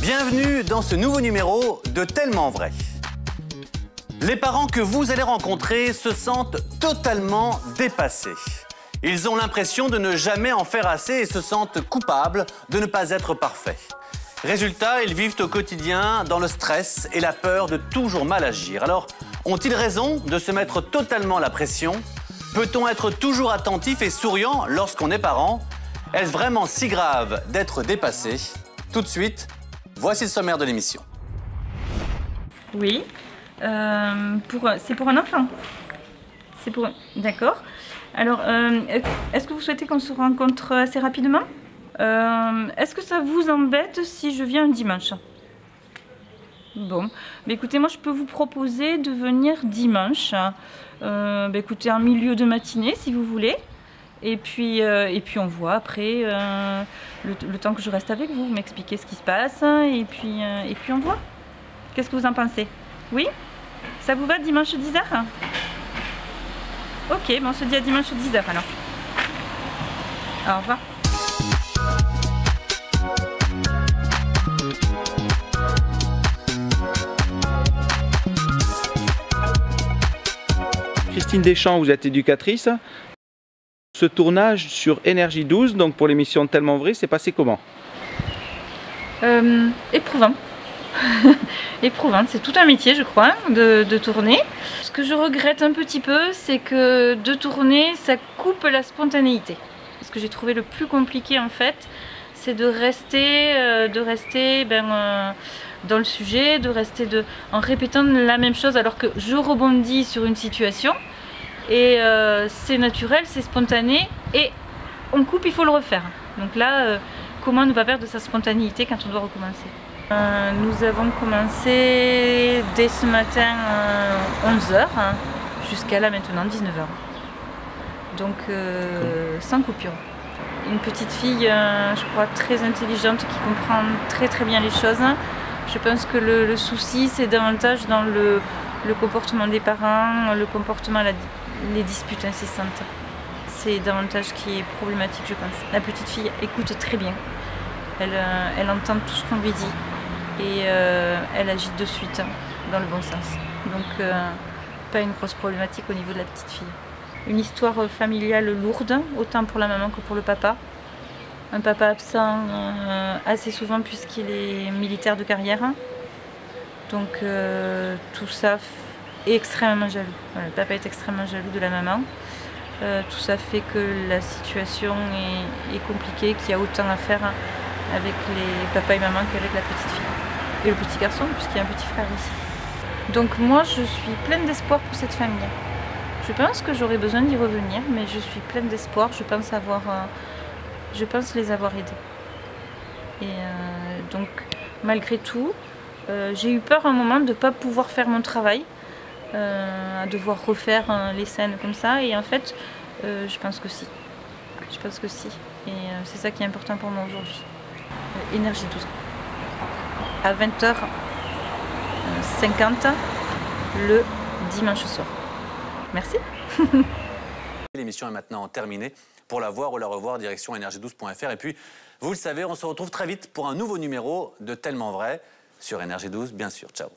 Bienvenue dans ce nouveau numéro de Tellement Vrai. Les parents que vous allez rencontrer se sentent totalement dépassés. Ils ont l'impression de ne jamais en faire assez et se sentent coupables de ne pas être parfaits. Résultat, ils vivent au quotidien dans le stress et la peur de toujours mal agir. Alors, ont-ils raison de se mettre totalement la pression? Peut-on être toujours attentif et souriant lorsqu'on est parent? Est-ce vraiment si grave d'être dépassé? Tout de suite, voici le sommaire de l'émission. Oui, c'est pour un enfant. C'est pour... D'accord. Alors, est-ce que vous souhaitez qu'on se rencontre assez rapidement? Est-ce que ça vous embête si je viens un dimanche? Bon, bah écoutez, moi je peux vous proposer de venir dimanche. Écoutez, en milieu de matinée si vous voulez. Et puis on voit après le temps que je reste avec vous, vous m'expliquez ce qui se passe et puis on voit. Qu'est-ce que vous en pensez? Oui? Ça vous va dimanche 10h? Ok, bon, on se dit à dimanche 10h alors. Au revoir. Christine Deschamps, vous êtes éducatrice. Ce tournage sur Énergie 12, donc pour l'émission Tellement Vrai, c'est passé comment? Éprouvant. Éprouvant, c'est tout un métier je crois de tourner. Ce que je regrette un petit peu, c'est que de tourner, ça coupe la spontanéité. Ce que j'ai trouvé le plus compliqué en fait, c'est de rester dans le sujet, de rester en répétant la même chose alors que je rebondis sur une situation. Et c'est naturel, c'est spontané et on coupe, il faut le refaire. Donc là, comment ne pas perdre de sa spontanéité quand on doit recommencer? Nous avons commencé dès ce matin 11h jusqu'à là maintenant 19h. Donc sans coupure. Une petite fille, je crois, très intelligente qui comprend très bien les choses. Je pense que le souci c'est davantage dans le comportement des parents, le comportement, les disputes incessantes. C'est davantage qui est problématique je pense. La petite fille écoute très bien. Elle entend tout ce qu'on lui dit et elle agit de suite dans le bon sens. Donc pas une grosse problématique au niveau de la petite fille. Une histoire familiale lourde, autant pour la maman que pour le papa. Un papa absent assez souvent puisqu'il est militaire de carrière. Donc tout ça est extrêmement jaloux. Voilà, le papa est extrêmement jaloux de la maman. Tout ça fait que la situation est compliquée, qu'il y a autant à faire avec les papas et maman qu'avec la petite fille. Et le petit garçon, puisqu'il y a un petit frère aussi. Donc moi, je suis pleine d'espoir pour cette famille. Je pense que j'aurais besoin d'y revenir, mais je suis pleine d'espoir. Je pense les avoir aidés. Et donc, malgré tout, j'ai eu peur un moment de ne pas pouvoir faire mon travail, à devoir refaire les scènes comme ça. Et en fait, je pense que si. Je pense que si. Et c'est ça qui est important pour moi aujourd'hui. Énergie 12. À 20h50 le dimanche soir. Merci. L'émission est maintenant terminée. Pour la voir ou la revoir, direction énergie12.fr. Et puis, vous le savez, on se retrouve très vite pour un nouveau numéro de Tellement Vrai sur Énergie 12, bien sûr. Ciao.